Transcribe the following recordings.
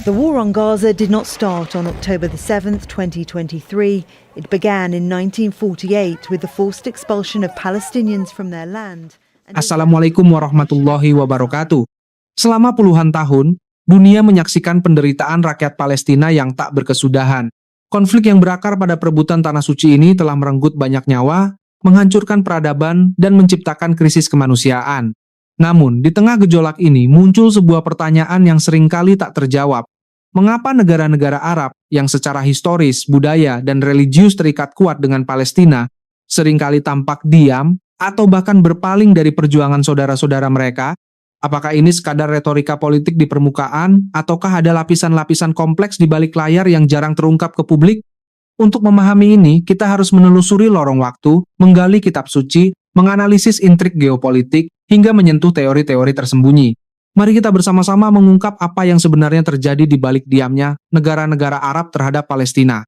The war on Gaza did not start on October the 7th, 2023. It began in 1948 with the forced expulsion of Palestinians from their land. Assalamualaikum warahmatullahi wabarakatuh. Selama puluhan tahun, dunia menyaksikan penderitaan rakyat Palestina yang tak berkesudahan. Konflik yang berakar pada perebutan tanah suci ini telah merenggut banyak nyawa, menghancurkan peradaban, dan menciptakan krisis kemanusiaan. Namun, di tengah gejolak ini muncul sebuah pertanyaan yang seringkali tak terjawab. Mengapa negara-negara Arab yang secara historis, budaya, dan religius terikat kuat dengan Palestina seringkali tampak diam atau bahkan berpaling dari perjuangan saudara-saudara mereka? Apakah ini sekadar retorika politik di permukaan, ataukah ada lapisan-lapisan kompleks di balik layar yang jarang terungkap ke publik? Untuk memahami ini, kita harus menelusuri lorong waktu, menggali kitab suci, menganalisis intrik geopolitik, hingga menyentuh teori-teori tersembunyi. Mari kita bersama-sama mengungkap apa yang sebenarnya terjadi di balik diamnya negara-negara Arab terhadap Palestina.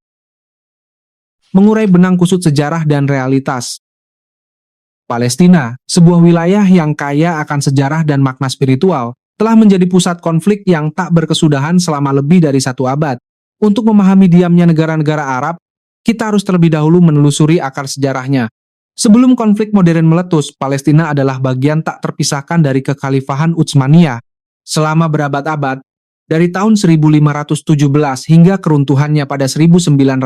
Mengurai benang kusut sejarah dan realitas. Palestina, sebuah wilayah yang kaya akan sejarah dan makna spiritual, telah menjadi pusat konflik yang tak berkesudahan selama lebih dari 1 abad. Untuk memahami diamnya negara-negara Arab, kita harus terlebih dahulu menelusuri akar sejarahnya. Sebelum konflik modern meletus, Palestina adalah bagian tak terpisahkan dari kekhalifahan Utsmaniyah. Selama berabad-abad, dari tahun 1517 hingga keruntuhannya pada 1924,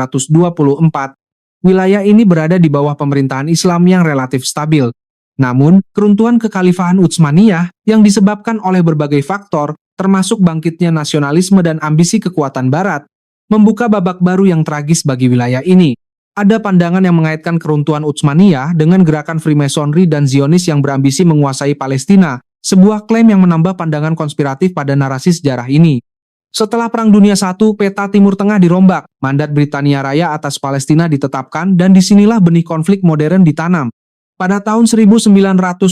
wilayah ini berada di bawah pemerintahan Islam yang relatif stabil. Namun, keruntuhan kekhalifahan Utsmaniyah yang disebabkan oleh berbagai faktor, termasuk bangkitnya nasionalisme dan ambisi kekuatan Barat, membuka babak baru yang tragis bagi wilayah ini. Ada pandangan yang mengaitkan keruntuhan Utsmaniyah dengan gerakan Freemasonry dan Zionis yang berambisi menguasai Palestina, sebuah klaim yang menambah pandangan konspiratif pada narasi sejarah ini. Setelah Perang Dunia I, peta Timur Tengah dirombak, mandat Britania Raya atas Palestina ditetapkan, dan disinilah benih konflik modern ditanam. Pada tahun 1917,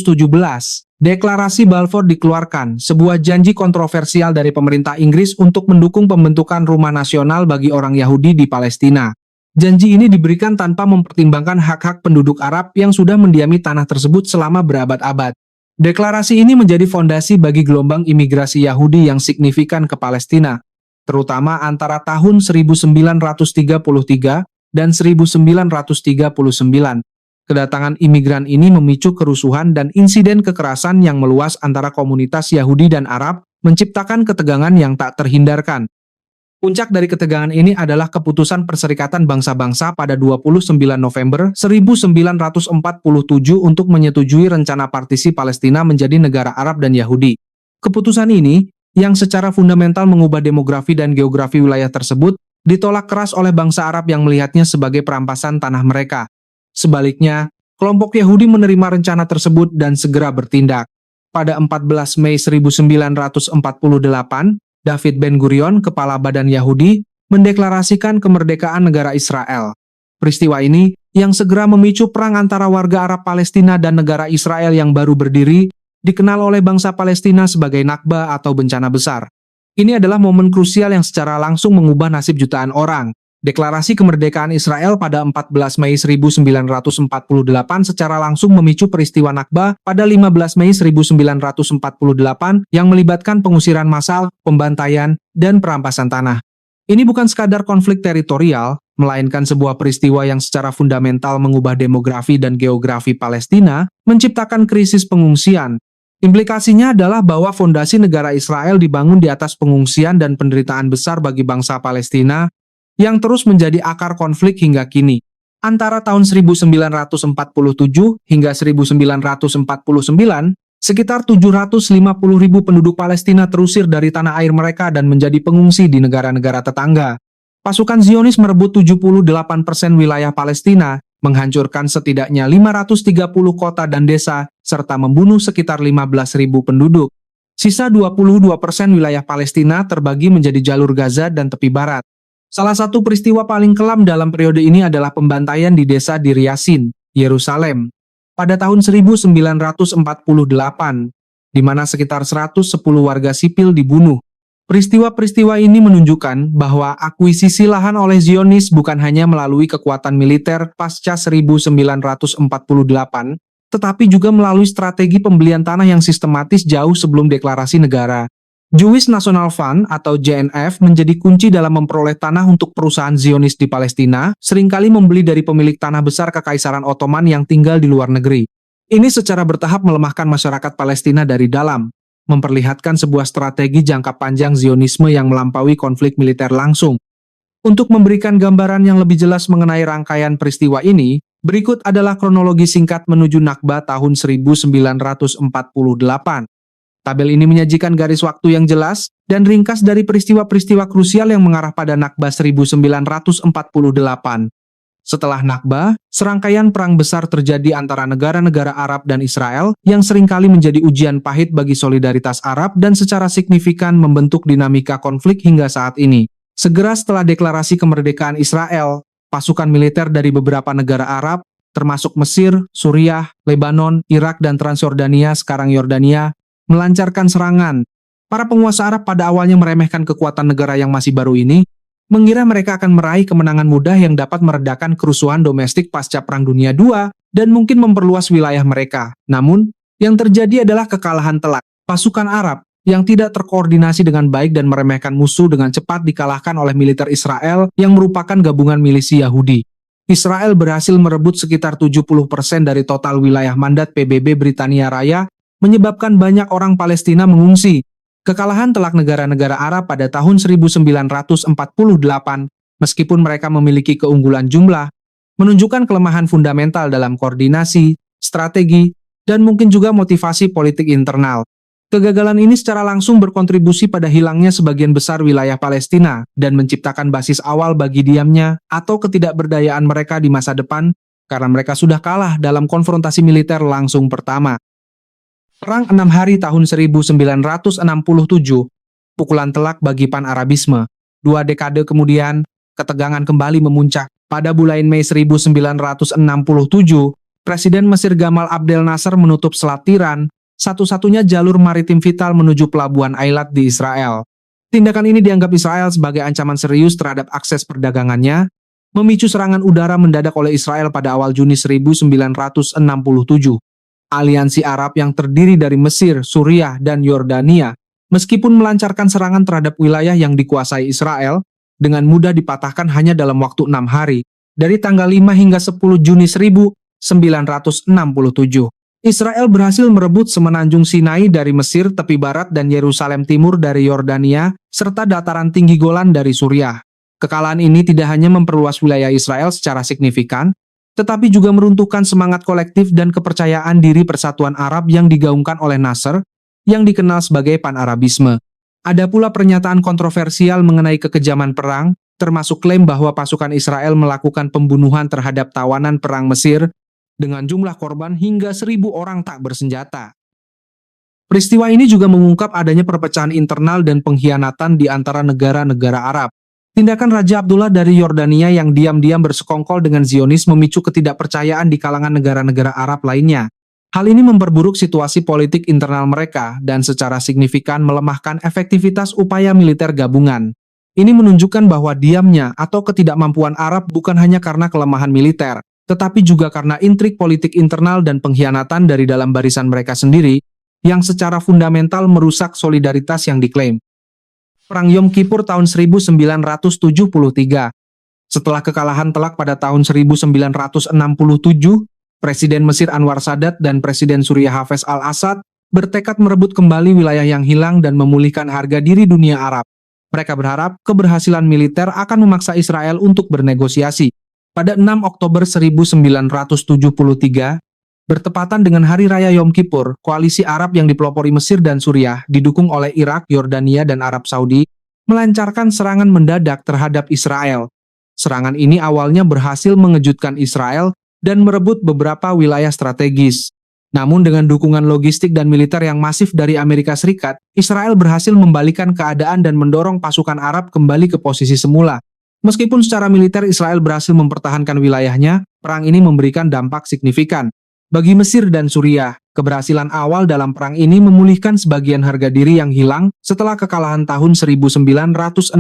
Deklarasi Balfour dikeluarkan, sebuah janji kontroversial dari pemerintah Inggris untuk mendukung pembentukan rumah nasional bagi orang Yahudi di Palestina. Janji ini diberikan tanpa mempertimbangkan hak-hak penduduk Arab yang sudah mendiami tanah tersebut selama berabad-abad. Deklarasi ini menjadi fondasi bagi gelombang imigrasi Yahudi yang signifikan ke Palestina, terutama antara tahun 1933 dan 1939. Kedatangan imigran ini memicu kerusuhan dan insiden kekerasan yang meluas antara komunitas Yahudi dan Arab, menciptakan ketegangan yang tak terhindarkan. Puncak dari ketegangan ini adalah keputusan Perserikatan Bangsa-Bangsa pada 29 November 1947 untuk menyetujui rencana partisi Palestina menjadi negara Arab dan Yahudi. Keputusan ini, yang secara fundamental mengubah demografi dan geografi wilayah tersebut, ditolak keras oleh bangsa Arab yang melihatnya sebagai perampasan tanah mereka. Sebaliknya, kelompok Yahudi menerima rencana tersebut dan segera bertindak. Pada 14 Mei 1948, David Ben-Gurion, kepala Badan Yahudi, mendeklarasikan kemerdekaan negara Israel. Peristiwa ini, yang segera memicu perang antara warga Arab Palestina dan negara Israel yang baru berdiri, dikenal oleh bangsa Palestina sebagai Nakba atau bencana besar. Ini adalah momen krusial yang secara langsung mengubah nasib jutaan orang. Deklarasi kemerdekaan Israel pada 14 Mei 1948 secara langsung memicu peristiwa Nakba pada 15 Mei 1948 yang melibatkan pengusiran massal, pembantaian, dan perampasan tanah. Ini bukan sekadar konflik teritorial, melainkan sebuah peristiwa yang secara fundamental mengubah demografi dan geografi Palestina, menciptakan krisis pengungsian. Implikasinya adalah bahwa fondasi negara Israel dibangun di atas pengungsian dan penderitaan besar bagi bangsa Palestina, yang terus menjadi akar konflik hingga kini. Antara tahun 1947 hingga 1949, sekitar 750.000 penduduk Palestina terusir dari tanah air mereka dan menjadi pengungsi di negara-negara tetangga. Pasukan Zionis merebut 78% wilayah Palestina, menghancurkan setidaknya 530 kota dan desa, serta membunuh sekitar 15.000 penduduk. Sisa 22% wilayah Palestina terbagi menjadi jalur Gaza dan tepi barat. Salah satu peristiwa paling kelam dalam periode ini adalah pembantaian di desa Dir Yasin, Yerusalem, pada tahun 1948, di mana sekitar 110 warga sipil dibunuh. Peristiwa-peristiwa ini menunjukkan bahwa akuisisi lahan oleh Zionis bukan hanya melalui kekuatan militer pasca 1948, tetapi juga melalui strategi pembelian tanah yang sistematis jauh sebelum deklarasi negara. Jewish National Fund atau JNF menjadi kunci dalam memperoleh tanah untuk perusahaan Zionis di Palestina, seringkali membeli dari pemilik tanah besar Kekaisaran Ottoman yang tinggal di luar negeri. Ini secara bertahap melemahkan masyarakat Palestina dari dalam, memperlihatkan sebuah strategi jangka panjang Zionisme yang melampaui konflik militer langsung. Untuk memberikan gambaran yang lebih jelas mengenai rangkaian peristiwa ini, berikut adalah kronologi singkat menuju Nakba tahun 1948. Tabel ini menyajikan garis waktu yang jelas dan ringkas dari peristiwa-peristiwa krusial yang mengarah pada Nakba 1948. Setelah Nakba, serangkaian perang besar terjadi antara negara-negara Arab dan Israel yang seringkali menjadi ujian pahit bagi solidaritas Arab dan secara signifikan membentuk dinamika konflik hingga saat ini. Segera setelah deklarasi kemerdekaan Israel, pasukan militer dari beberapa negara Arab, termasuk Mesir, Suriah, Lebanon, Irak, dan Transjordania (sekarang Yordania), melancarkan serangan. Para penguasa Arab pada awalnya meremehkan kekuatan negara yang masih baru ini, mengira mereka akan meraih kemenangan mudah yang dapat meredakan kerusuhan domestik pasca Perang Dunia II dan mungkin memperluas wilayah mereka. Namun, yang terjadi adalah kekalahan telak. Pasukan Arab yang tidak terkoordinasi dengan baik dan meremehkan musuh dengan cepat dikalahkan oleh militer Israel yang merupakan gabungan milisi Yahudi. Israel berhasil merebut sekitar 70% dari total wilayah mandat PBB Britania Raya, menyebabkan banyak orang Palestina mengungsi. Kekalahan telak negara-negara Arab pada tahun 1948, meskipun mereka memiliki keunggulan jumlah, menunjukkan kelemahan fundamental dalam koordinasi, strategi, dan mungkin juga motivasi politik internal. Kegagalan ini secara langsung berkontribusi pada hilangnya sebagian besar wilayah Palestina dan menciptakan basis awal bagi diamnya atau ketidakberdayaan mereka di masa depan karena mereka sudah kalah dalam konfrontasi militer langsung pertama. Perang 6 hari tahun 1967, pukulan telak bagi Pan-Arabisme. 2 dekade kemudian, ketegangan kembali memuncak. Pada bulan Mei 1967, Presiden Mesir Gamal Abdel Nasser menutup Selat Tiran, satu-satunya jalur maritim vital menuju pelabuhan Eilat di Israel. Tindakan ini dianggap Israel sebagai ancaman serius terhadap akses perdagangannya, memicu serangan udara mendadak oleh Israel pada awal Juni 1967. Aliansi Arab yang terdiri dari Mesir, Suriah, dan Yordania, meskipun melancarkan serangan terhadap wilayah yang dikuasai Israel, dengan mudah dipatahkan hanya dalam waktu 6 hari, dari tanggal 5 hingga 10 Juni 1967. Israel berhasil merebut semenanjung Sinai dari Mesir tepi barat dan Yerusalem Timur dari Yordania, serta dataran tinggi Golan dari Suriah. Kekalahan ini tidak hanya memperluas wilayah Israel secara signifikan, tetapi juga meruntuhkan semangat kolektif dan kepercayaan diri persatuan Arab yang digaungkan oleh Nasser, yang dikenal sebagai Pan-Arabisme. Ada pula pernyataan kontroversial mengenai kekejaman perang, termasuk klaim bahwa pasukan Israel melakukan pembunuhan terhadap tawanan perang Mesir, dengan jumlah korban hingga 1.000 orang tak bersenjata. Peristiwa ini juga mengungkap adanya perpecahan internal dan pengkhianatan di antara negara-negara Arab. Tindakan Raja Abdullah dari Yordania yang diam-diam bersekongkol dengan Zionis memicu ketidakpercayaan di kalangan negara-negara Arab lainnya. Hal ini memperburuk situasi politik internal mereka dan secara signifikan melemahkan efektivitas upaya militer gabungan. Ini menunjukkan bahwa diamnya atau ketidakmampuan Arab bukan hanya karena kelemahan militer, tetapi juga karena intrik politik internal dan pengkhianatan dari dalam barisan mereka sendiri, yang secara fundamental merusak solidaritas yang diklaim. Perang Yom Kippur tahun 1973. Setelah kekalahan telak pada tahun 1967, Presiden Mesir Anwar Sadat dan Presiden Suriah Hafez al-Assad bertekad merebut kembali wilayah yang hilang dan memulihkan harga diri dunia Arab. Mereka berharap keberhasilan militer akan memaksa Israel untuk bernegosiasi. Pada 6 Oktober 1973, bertepatan dengan Hari Raya Yom Kippur, koalisi Arab yang dipelopori Mesir dan Suriah, didukung oleh Irak, Yordania, dan Arab Saudi, melancarkan serangan mendadak terhadap Israel. Serangan ini awalnya berhasil mengejutkan Israel dan merebut beberapa wilayah strategis. Namun dengan dukungan logistik dan militer yang masif dari Amerika Serikat, Israel berhasil membalikan keadaan dan mendorong pasukan Arab kembali ke posisi semula. Meskipun secara militer Israel berhasil mempertahankan wilayahnya, perang ini memberikan dampak signifikan. Bagi Mesir dan Suriah, keberhasilan awal dalam perang ini memulihkan sebagian harga diri yang hilang setelah kekalahan tahun 1967.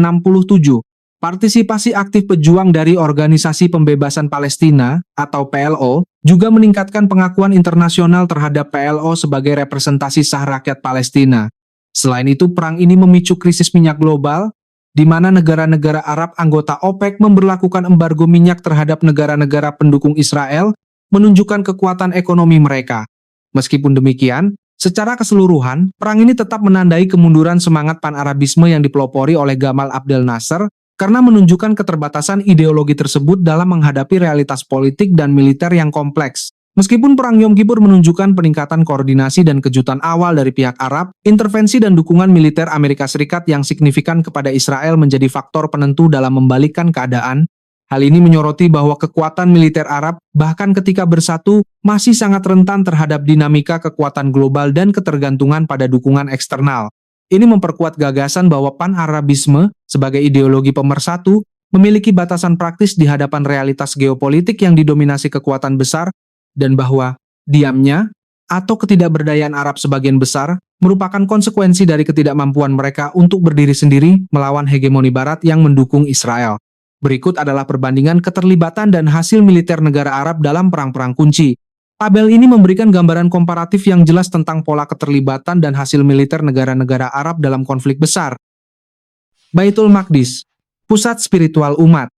Partisipasi aktif pejuang dari Organisasi Pembebasan Palestina atau PLO juga meningkatkan pengakuan internasional terhadap PLO sebagai representasi sah rakyat Palestina. Selain itu, perang ini memicu krisis minyak global, di mana negara-negara Arab anggota OPEC memberlakukan embargo minyak terhadap negara-negara pendukung Israel, menunjukkan kekuatan ekonomi mereka. Meskipun demikian, secara keseluruhan, perang ini tetap menandai kemunduran semangat pan-Arabisme yang dipelopori oleh Gamal Abdel Nasser, karena menunjukkan keterbatasan ideologi tersebut dalam menghadapi realitas politik dan militer yang kompleks. Meskipun Perang Yom Kippur menunjukkan peningkatan koordinasi dan kejutan awal dari pihak Arab, intervensi dan dukungan militer Amerika Serikat yang signifikan kepada Israel menjadi faktor penentu dalam membalikkan keadaan. Hal ini menyoroti bahwa kekuatan militer Arab, bahkan ketika bersatu, masih sangat rentan terhadap dinamika kekuatan global dan ketergantungan pada dukungan eksternal. Ini memperkuat gagasan bahwa pan-Arabisme, sebagai ideologi pemersatu, memiliki batasan praktis di hadapan realitas geopolitik yang didominasi kekuatan besar, dan bahwa diamnya atau ketidakberdayaan Arab sebagian besar merupakan konsekuensi dari ketidakmampuan mereka untuk berdiri sendiri melawan hegemoni Barat yang mendukung Israel. Berikut adalah perbandingan keterlibatan dan hasil militer negara Arab dalam perang-perang kunci. Tabel ini memberikan gambaran komparatif yang jelas tentang pola keterlibatan dan hasil militer negara-negara Arab dalam konflik besar. Baitul Maqdis, pusat spiritual umat.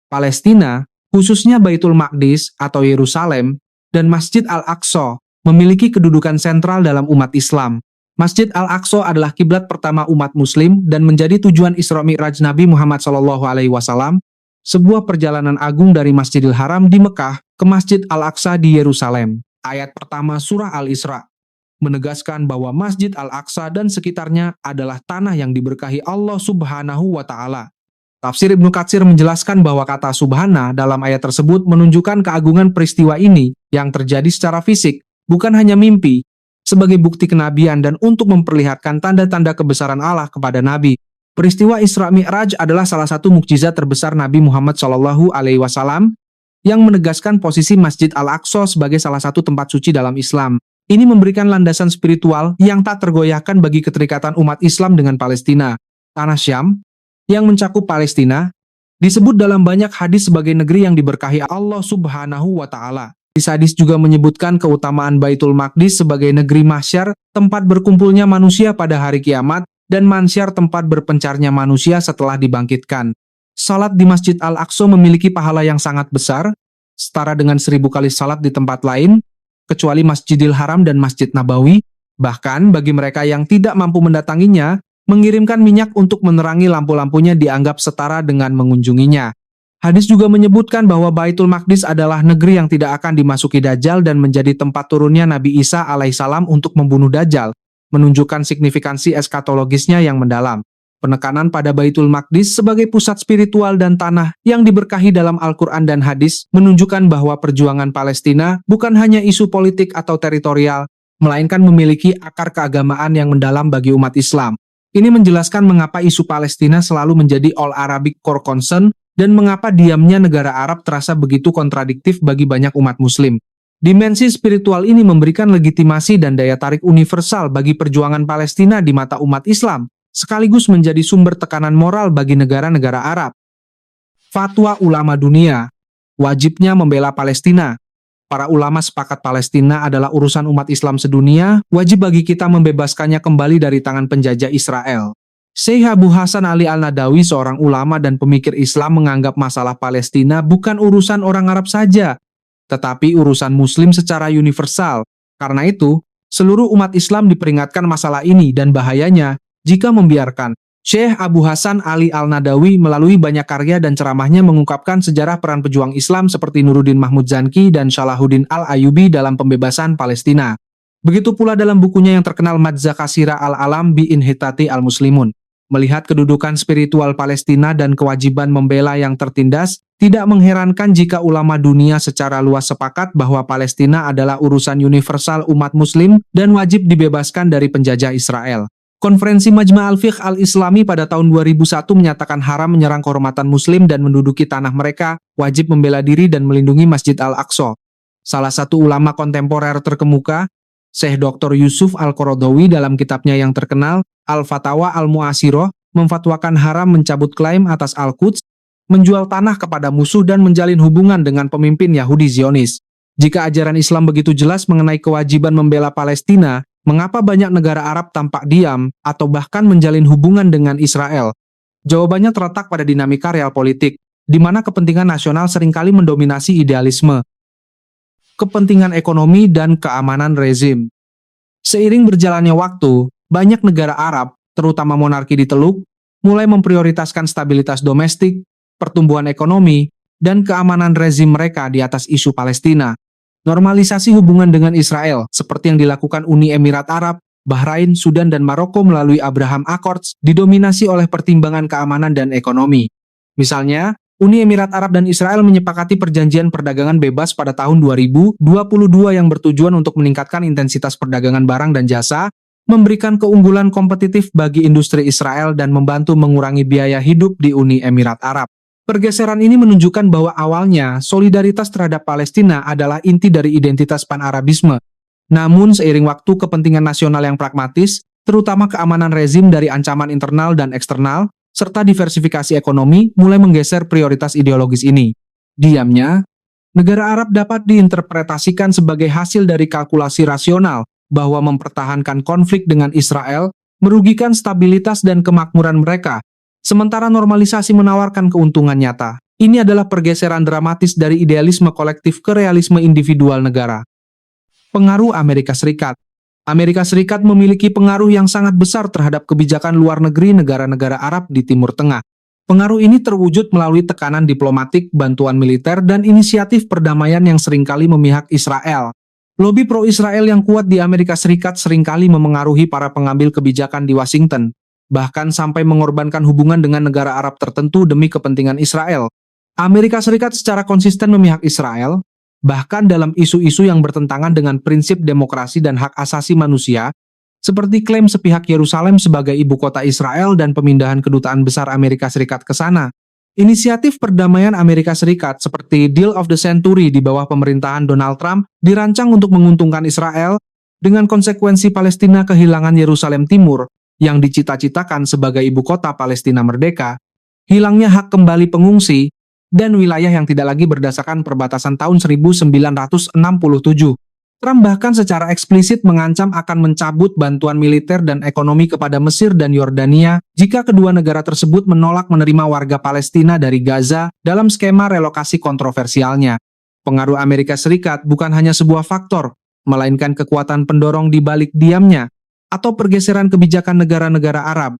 Palestina, khususnya Baitul Maqdis atau Yerusalem, dan Masjid Al-Aqsa memiliki kedudukan sentral dalam umat Islam. Masjid Al-Aqsa adalah kiblat pertama umat Muslim dan menjadi tujuan Isra Mi'raj Nabi Muhammad SAW, sebuah perjalanan agung dari Masjidil Haram di Mekah ke Masjid Al-Aqsa di Yerusalem. Ayat pertama surah Al-Isra menegaskan bahwa Masjid Al-Aqsa dan sekitarnya adalah tanah yang diberkahi Allah Subhanahu wa Ta'ala. Tafsir Ibnu Katsir menjelaskan bahwa kata subhana dalam ayat tersebut menunjukkan keagungan peristiwa ini yang terjadi secara fisik, bukan hanya mimpi, sebagai bukti kenabian dan untuk memperlihatkan tanda-tanda kebesaran Allah kepada Nabi. Peristiwa Isra Mi'raj adalah salah satu mukjizat terbesar Nabi Muhammad SAW yang menegaskan posisi Masjid Al-Aqsa sebagai salah satu tempat suci dalam Islam. Ini memberikan landasan spiritual yang tak tergoyahkan bagi keterikatan umat Islam dengan Palestina. Tanah Syam, yang mencakup Palestina, disebut dalam banyak hadis sebagai negeri yang diberkahi Allah Subhanahu wa Ta'ala. Hadis juga menyebutkan keutamaan Baitul Maqdis sebagai negeri mahsyar, tempat berkumpulnya manusia pada hari kiamat, dan mansyar tempat berpencarnya manusia setelah dibangkitkan. Salat di Masjid Al-Aqsa memiliki pahala yang sangat besar, setara dengan 1000 kali salat di tempat lain, kecuali Masjidil Haram dan Masjid Nabawi. Bahkan bagi mereka yang tidak mampu mendatanginya, mengirimkan minyak untuk menerangi lampu-lampunya dianggap setara dengan mengunjunginya. Hadis juga menyebutkan bahwa Baitul Maqdis adalah negeri yang tidak akan dimasuki Dajjal dan menjadi tempat turunnya Nabi Isa alaihissalam untuk membunuh Dajjal, menunjukkan signifikansi eskatologisnya yang mendalam. Penekanan pada Baitul Maqdis sebagai pusat spiritual dan tanah yang diberkahi dalam Al-Quran dan hadis menunjukkan bahwa perjuangan Palestina bukan hanya isu politik atau teritorial, melainkan memiliki akar keagamaan yang mendalam bagi umat Islam. Ini menjelaskan mengapa isu Palestina selalu menjadi All Arabic Core Concern dan mengapa diamnya negara Arab terasa begitu kontradiktif bagi banyak umat Muslim. Dimensi spiritual ini memberikan legitimasi dan daya tarik universal bagi perjuangan Palestina di mata umat Islam, sekaligus menjadi sumber tekanan moral bagi negara-negara Arab. Fatwa ulama dunia, wajibnya membela Palestina. Para ulama sepakat Palestina adalah urusan umat Islam sedunia, wajib bagi kita membebaskannya kembali dari tangan penjajah Israel. Syekh Abu Hasan Ali Al-Nadawi, seorang ulama dan pemikir Islam, menganggap masalah Palestina bukan urusan orang Arab saja, tetapi urusan Muslim secara universal. Karena itu, seluruh umat Islam diperingatkan masalah ini dan bahayanya jika membiarkan. Syekh Abu Hasan Ali Al-Nadawi melalui banyak karya dan ceramahnya mengungkapkan sejarah peran pejuang Islam seperti Nuruddin Mahmud Zanki dan Salahuddin Al-Ayyubi dalam pembebasan Palestina. Begitu pula dalam bukunya yang terkenal Madza Kasira Al-Alam bi Inhitati Al-Muslimun. Melihat kedudukan spiritual Palestina dan kewajiban membela yang tertindas, tidak mengherankan jika ulama dunia secara luas sepakat bahwa Palestina adalah urusan universal umat Muslim dan wajib dibebaskan dari penjajah Israel. Konferensi Majma' al-Fiqh al-Islami pada tahun 2001 menyatakan haram menyerang kehormatan Muslim dan menduduki tanah mereka, wajib membela diri dan melindungi Masjid Al-Aqsa. Salah satu ulama kontemporer terkemuka, Syekh Dr. Yusuf Al-Qaradawi dalam kitabnya yang terkenal, Al-Fatawa Al-Mu'asiroh, memfatwakan haram mencabut klaim atas Al-Quds, menjual tanah kepada musuh dan menjalin hubungan dengan pemimpin Yahudi Zionis. Jika ajaran Islam begitu jelas mengenai kewajiban membela Palestina, Mengapa banyak negara Arab tampak diam atau bahkan menjalin hubungan dengan Israel? Jawabannya terletak pada dinamika real politik, di mana kepentingan nasional seringkali mendominasi idealisme, kepentingan ekonomi, dan keamanan rezim. Seiring berjalannya waktu, banyak negara Arab, terutama monarki di Teluk, mulai memprioritaskan stabilitas domestik, pertumbuhan ekonomi, dan keamanan rezim mereka di atas isu Palestina. Normalisasi hubungan dengan Israel, seperti yang dilakukan Uni Emirat Arab, Bahrain, Sudan, dan Maroko melalui Abraham Accords, didominasi oleh pertimbangan keamanan dan ekonomi. Misalnya, Uni Emirat Arab dan Israel menyepakati perjanjian perdagangan bebas pada tahun 2022 yang bertujuan untuk meningkatkan intensitas perdagangan barang dan jasa, memberikan keunggulan kompetitif bagi industri Israel dan membantu mengurangi biaya hidup di Uni Emirat Arab. Pergeseran ini menunjukkan bahwa awalnya solidaritas terhadap Palestina adalah inti dari identitas pan-Arabisme. Namun seiring waktu kepentingan nasional yang pragmatis, terutama keamanan rezim dari ancaman internal dan eksternal, serta diversifikasi ekonomi mulai menggeser prioritas ideologis ini. Diamnya, negara Arab dapat diinterpretasikan sebagai hasil dari kalkulasi rasional bahwa mempertahankan konflik dengan Israel merugikan stabilitas dan kemakmuran mereka, sementara normalisasi menawarkan keuntungan nyata. Ini adalah pergeseran dramatis dari idealisme kolektif ke realisme individual negara. Pengaruh Amerika Serikat. Amerika Serikat memiliki pengaruh yang sangat besar terhadap kebijakan luar negeri negara-negara Arab di Timur Tengah. Pengaruh ini terwujud melalui tekanan diplomatik, bantuan militer, dan inisiatif perdamaian yang seringkali memihak Israel. Lobi pro-Israel yang kuat di Amerika Serikat seringkali memengaruhi para pengambil kebijakan di Washington, bahkan sampai mengorbankan hubungan dengan negara Arab tertentu demi kepentingan Israel. Amerika Serikat secara konsisten memihak Israel, bahkan dalam isu-isu yang bertentangan dengan prinsip demokrasi dan hak asasi manusia, seperti klaim sepihak Yerusalem sebagai ibu kota Israel dan pemindahan kedutaan besar Amerika Serikat ke sana. Inisiatif perdamaian Amerika Serikat seperti Deal of the Century di bawah pemerintahan Donald Trump dirancang untuk menguntungkan Israel, dengan konsekuensi Palestina kehilangan Yerusalem Timur, yang dicita-citakan sebagai ibu kota Palestina merdeka, hilangnya hak kembali pengungsi, dan wilayah yang tidak lagi berdasarkan perbatasan tahun 1967. Trump bahkan secara eksplisit mengancam akan mencabut bantuan militer dan ekonomi kepada Mesir dan Yordania jika kedua negara tersebut menolak menerima warga Palestina dari Gaza dalam skema relokasi kontroversialnya. Pengaruh Amerika Serikat bukan hanya sebuah faktor, melainkan kekuatan pendorong di balik diamnya, atau pergeseran kebijakan negara-negara Arab,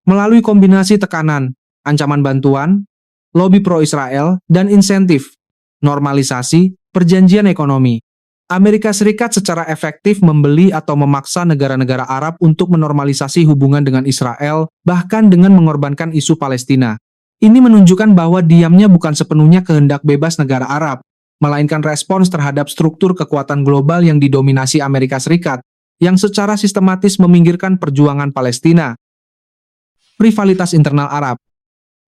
melalui kombinasi tekanan, ancaman bantuan, lobi pro-Israel, dan insentif, normalisasi, perjanjian ekonomi. Amerika Serikat secara efektif membeli atau memaksa negara-negara Arab untuk menormalisasi hubungan dengan Israel, bahkan dengan mengorbankan isu Palestina. Ini menunjukkan bahwa diamnya bukan sepenuhnya kehendak bebas negara Arab, melainkan respons terhadap struktur kekuatan global yang didominasi Amerika Serikat, yang secara sistematis meminggirkan perjuangan Palestina. Rivalitas internal Arab.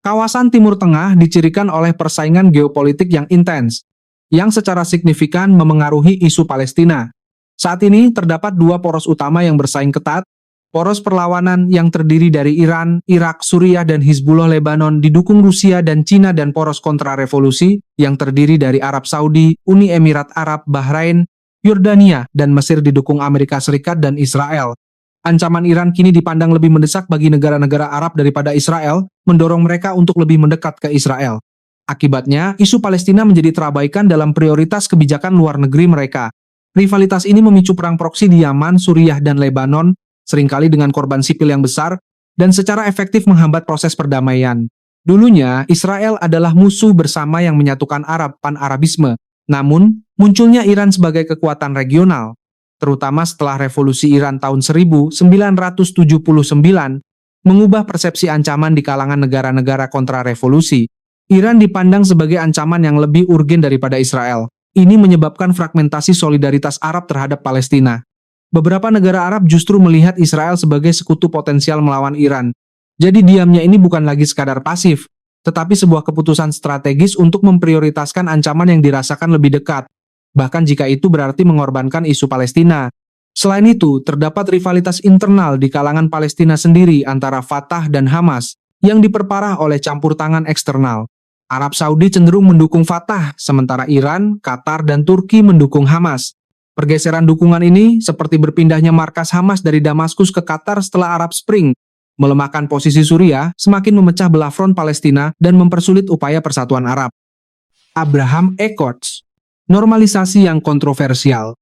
Kawasan Timur Tengah dicirikan oleh persaingan geopolitik yang intens, yang secara signifikan memengaruhi isu Palestina. Saat ini terdapat dua poros utama yang bersaing ketat, poros perlawanan yang terdiri dari Iran, Irak, Suriah, dan Hizbullah Lebanon didukung Rusia dan Cina, dan poros kontrarevolusi yang terdiri dari Arab Saudi, Uni Emirat Arab, Bahrain, Yordania, dan Mesir didukung Amerika Serikat dan Israel. Ancaman Iran kini dipandang lebih mendesak bagi negara-negara Arab daripada Israel, mendorong mereka untuk lebih mendekat ke Israel. Akibatnya, isu Palestina menjadi terabaikan dalam prioritas kebijakan luar negeri mereka. Rivalitas ini memicu perang proksi di Yaman, Suriah, dan Lebanon, seringkali dengan korban sipil yang besar, dan secara efektif menghambat proses perdamaian. Dulunya, Israel adalah musuh bersama yang menyatukan Arab, pan-Arabisme. Namun, munculnya Iran sebagai kekuatan regional, terutama setelah revolusi Iran tahun 1979, mengubah persepsi ancaman di kalangan negara-negara kontrarevolusi. Iran dipandang sebagai ancaman yang lebih urgen daripada Israel. Ini menyebabkan fragmentasi solidaritas Arab terhadap Palestina. Beberapa negara Arab justru melihat Israel sebagai sekutu potensial melawan Iran. Jadi diamnya ini bukan lagi sekadar pasif, tetapi sebuah keputusan strategis untuk memprioritaskan ancaman yang dirasakan lebih dekat, bahkan jika itu berarti mengorbankan isu Palestina. Selain itu, terdapat rivalitas internal di kalangan Palestina sendiri antara Fatah dan Hamas, yang diperparah oleh campur tangan eksternal. Arab Saudi cenderung mendukung Fatah, sementara Iran, Qatar, dan Turki mendukung Hamas. Pergeseran dukungan ini seperti berpindahnya markas Hamas dari Damaskus ke Qatar setelah Arab Spring, melemahkan posisi Suriah, semakin memecah belah front Palestina dan mempersulit upaya persatuan Arab. Abraham Accords, normalisasi yang kontroversial.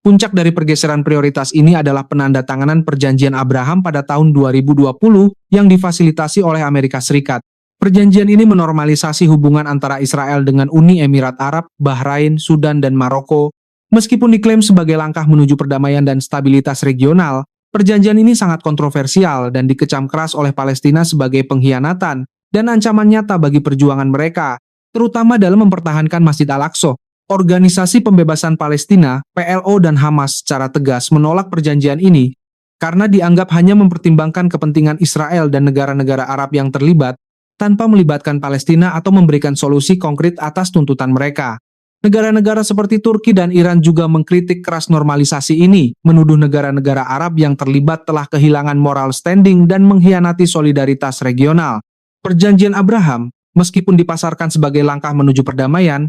Puncak dari pergeseran prioritas ini adalah penandatanganan Perjanjian Abraham pada tahun 2020 yang difasilitasi oleh Amerika Serikat. Perjanjian ini menormalisasi hubungan antara Israel dengan Uni Emirat Arab, Bahrain, Sudan, dan Maroko. Meskipun diklaim sebagai langkah menuju perdamaian dan stabilitas regional, perjanjian ini sangat kontroversial dan dikecam keras oleh Palestina sebagai pengkhianatan dan ancaman nyata bagi perjuangan mereka, terutama dalam mempertahankan Masjid Al-Aqsa. Organisasi Pembebasan Palestina, PLO, dan Hamas secara tegas menolak perjanjian ini karena dianggap hanya mempertimbangkan kepentingan Israel dan negara-negara Arab yang terlibat tanpa melibatkan Palestina atau memberikan solusi konkret atas tuntutan mereka. Negara-negara seperti Turki dan Iran juga mengkritik keras normalisasi ini, menuduh negara-negara Arab yang terlibat telah kehilangan moral standing dan mengkhianati solidaritas regional. Perjanjian Abraham, meskipun dipasarkan sebagai langkah menuju perdamaian,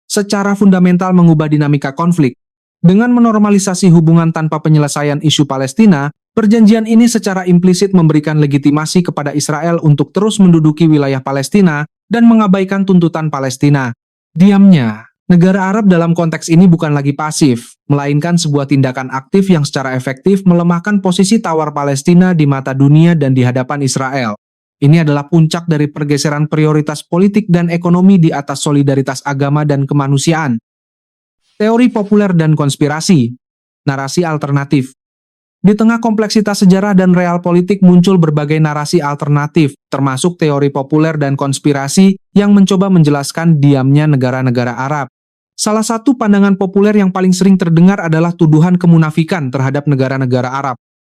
secara fundamental mengubah dinamika konflik. Dengan menormalisasi hubungan tanpa penyelesaian isu Palestina, perjanjian ini secara implisit memberikan legitimasi kepada Israel untuk terus menduduki wilayah Palestina dan mengabaikan tuntutan Palestina. Diamnya, negara Arab dalam konteks ini bukan lagi pasif, melainkan sebuah tindakan aktif yang secara efektif melemahkan posisi tawar Palestina di mata dunia dan di hadapan Israel. Ini adalah puncak dari pergeseran prioritas politik dan ekonomi di atas solidaritas agama dan kemanusiaan. Teori populer dan konspirasi, narasi alternatif. Di tengah kompleksitas sejarah dan real politik muncul berbagai narasi alternatif, termasuk teori populer dan konspirasi yang mencoba menjelaskan diamnya negara-negara Arab. Salah satu pandangan populer yang paling sering terdengar adalah tuduhan kemunafikan terhadap negara-negara Arab.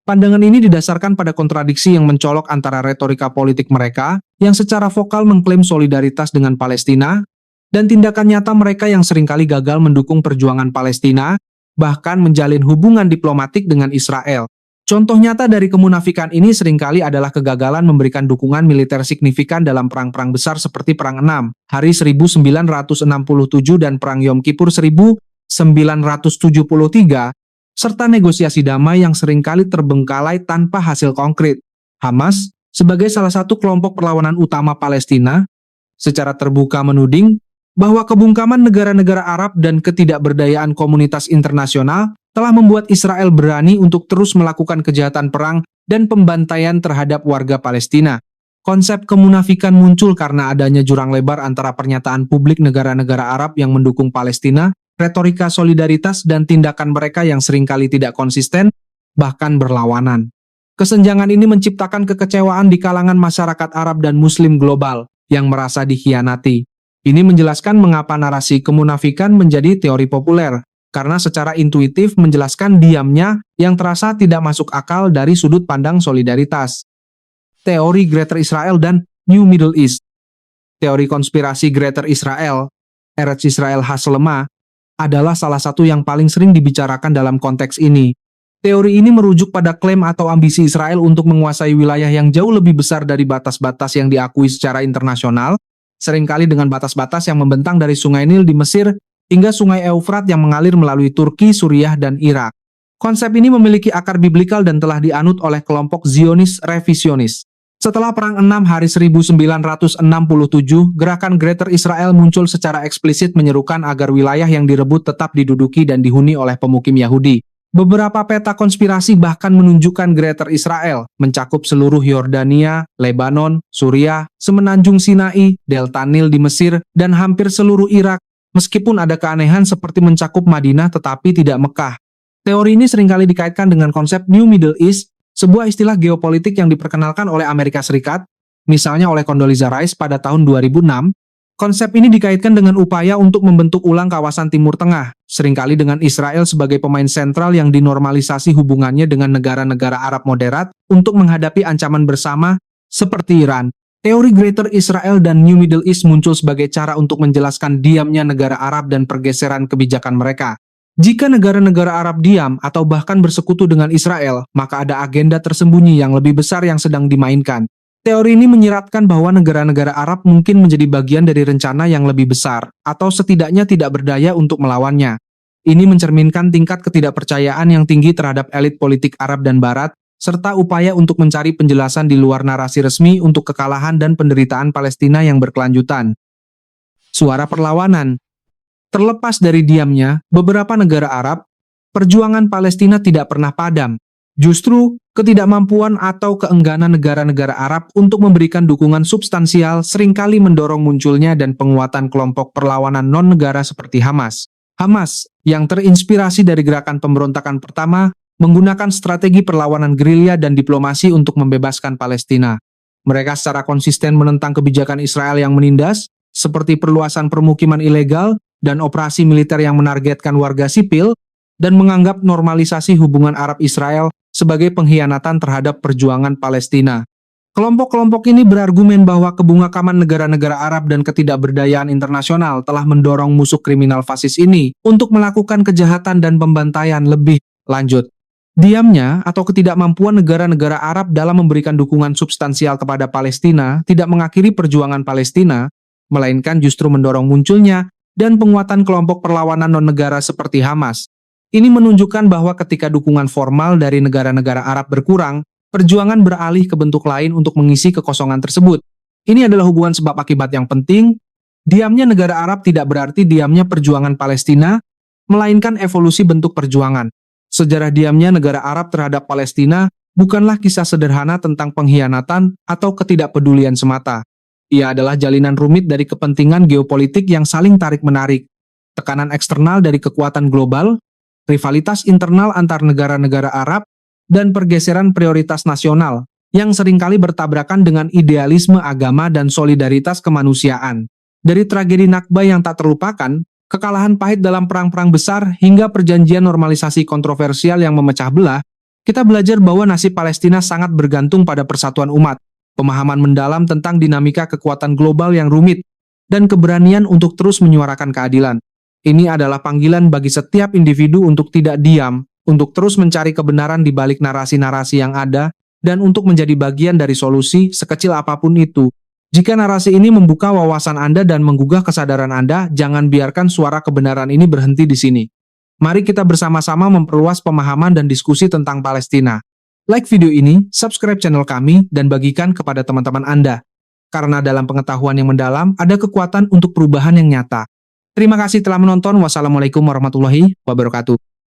Pandangan ini didasarkan pada kontradiksi yang mencolok antara retorika politik mereka, yang secara vokal mengklaim solidaritas dengan Palestina, dan tindakan nyata mereka yang seringkali gagal mendukung perjuangan Palestina, bahkan menjalin hubungan diplomatik dengan Israel. Contoh nyata dari kemunafikan ini seringkali adalah kegagalan memberikan dukungan militer signifikan dalam perang-perang besar seperti Perang 6, Hari 1967 dan Perang Yom Kippur 1973, serta negosiasi damai yang seringkali terbengkalai tanpa hasil konkret. Hamas, sebagai salah satu kelompok perlawanan utama Palestina, secara terbuka menuding bahwa kebungkaman negara-negara Arab dan ketidakberdayaan komunitas internasional telah membuat Israel berani untuk terus melakukan kejahatan perang dan pembantaian terhadap warga Palestina. Konsep kemunafikan muncul karena adanya jurang lebar antara pernyataan publik negara-negara Arab yang mendukung Palestina, retorika solidaritas, dan tindakan mereka yang seringkali tidak konsisten, bahkan berlawanan. Kesenjangan ini menciptakan kekecewaan di kalangan masyarakat Arab dan Muslim global yang merasa dikhianati. Ini menjelaskan mengapa narasi kemunafikan menjadi teori populer, karena secara intuitif menjelaskan diamnya yang terasa tidak masuk akal dari sudut pandang solidaritas. Teori Greater Israel dan New Middle East. Teori konspirasi Greater Israel, Eretz Israel Haslema, adalah salah satu yang paling sering dibicarakan dalam konteks ini. Teori ini merujuk pada klaim atau ambisi Israel untuk menguasai wilayah yang jauh lebih besar dari batas-batas yang diakui secara internasional, seringkali dengan batas-batas yang membentang dari Sungai Nil di Mesir hingga Sungai Eufrat yang mengalir melalui Turki, Suriah, dan Irak. Konsep ini memiliki akar biblikal dan telah dianut oleh kelompok Zionis revisionis. Setelah Perang 6 Hari 1967, gerakan Greater Israel muncul secara eksplisit menyerukan agar wilayah yang direbut tetap diduduki dan dihuni oleh pemukim Yahudi. Beberapa peta konspirasi bahkan menunjukkan Greater Israel mencakup seluruh Yordania, Lebanon, Suriah, Semenanjung Sinai, Delta Nil di Mesir, dan hampir seluruh Irak, meskipun ada keanehan seperti mencakup Madinah tetapi tidak Mekah. Teori ini seringkali dikaitkan dengan konsep New Middle East, sebuah istilah geopolitik yang diperkenalkan oleh Amerika Serikat, misalnya oleh Condoleezza Rice pada tahun 2006. Konsep ini dikaitkan dengan upaya untuk membentuk ulang kawasan Timur Tengah, seringkali dengan Israel sebagai pemain sentral yang dinormalisasi hubungannya dengan negara-negara Arab moderat untuk menghadapi ancaman bersama seperti Iran. Teori Greater Israel dan New Middle East muncul sebagai cara untuk menjelaskan diamnya negara Arab dan pergeseran kebijakan mereka. Jika negara-negara Arab diam atau bahkan bersekutu dengan Israel, maka ada agenda tersembunyi yang lebih besar yang sedang dimainkan. Teori ini menyiratkan bahwa negara-negara Arab mungkin menjadi bagian dari rencana yang lebih besar, atau setidaknya tidak berdaya untuk melawannya. Ini mencerminkan tingkat ketidakpercayaan yang tinggi terhadap elit politik Arab dan Barat, serta upaya untuk mencari penjelasan di luar narasi resmi untuk kekalahan dan penderitaan Palestina yang berkelanjutan. Suara perlawanan. Terlepas dari diamnya beberapa negara Arab, perjuangan Palestina tidak pernah padam. Justru, ketidakmampuan atau keengganan negara-negara Arab untuk memberikan dukungan substansial seringkali mendorong munculnya dan penguatan kelompok perlawanan non-negara seperti Hamas. Hamas, yang terinspirasi dari gerakan pemberontakan pertama, menggunakan strategi perlawanan gerilya dan diplomasi untuk membebaskan Palestina. Mereka secara konsisten menentang kebijakan Israel yang menindas, seperti perluasan permukiman ilegal dan operasi militer yang menargetkan warga sipil, dan menganggap normalisasi hubungan Arab-Israel sebagai pengkhianatan terhadap perjuangan Palestina. Kelompok-kelompok ini berargumen bahwa kebungakaman negara-negara Arab dan ketidakberdayaan internasional telah mendorong musuh kriminal fasis ini untuk melakukan kejahatan dan pembantaian lebih lanjut. Diamnya atau ketidakmampuan negara-negara Arab dalam memberikan dukungan substansial kepada Palestina tidak mengakhiri perjuangan Palestina, melainkan justru mendorong munculnya dan penguatan kelompok perlawanan non-negara seperti Hamas. Ini menunjukkan bahwa ketika dukungan formal dari negara-negara Arab berkurang, perjuangan beralih ke bentuk lain untuk mengisi kekosongan tersebut. Ini adalah hubungan sebab akibat yang penting. Diamnya negara Arab tidak berarti diamnya perjuangan Palestina, melainkan evolusi bentuk perjuangan. Sejarah diamnya negara Arab terhadap Palestina bukanlah kisah sederhana tentang pengkhianatan atau ketidakpedulian semata. Ia adalah jalinan rumit dari kepentingan geopolitik yang saling tarik-menarik, tekanan eksternal dari kekuatan global, rivalitas internal antar negara-negara Arab, dan pergeseran prioritas nasional yang seringkali bertabrakan dengan idealisme agama dan solidaritas kemanusiaan. Dari tragedi Nakba yang tak terlupakan, kekalahan pahit dalam perang-perang besar hingga perjanjian normalisasi kontroversial yang memecah belah, kita belajar bahwa nasib Palestina sangat bergantung pada persatuan umat, pemahaman mendalam tentang dinamika kekuatan global yang rumit, dan keberanian untuk terus menyuarakan keadilan. Ini adalah panggilan bagi setiap individu untuk tidak diam, untuk terus mencari kebenaran di balik narasi-narasi yang ada, dan untuk menjadi bagian dari solusi sekecil apapun itu. Jika narasi ini membuka wawasan Anda dan menggugah kesadaran Anda, jangan biarkan suara kebenaran ini berhenti di sini. Mari kita bersama-sama memperluas pemahaman dan diskusi tentang Palestina. Like video ini, subscribe channel kami, dan bagikan kepada teman-teman Anda. Karena dalam pengetahuan yang mendalam, ada kekuatan untuk perubahan yang nyata. Terima kasih telah menonton. Wassalamualaikum warahmatullahi wabarakatuh.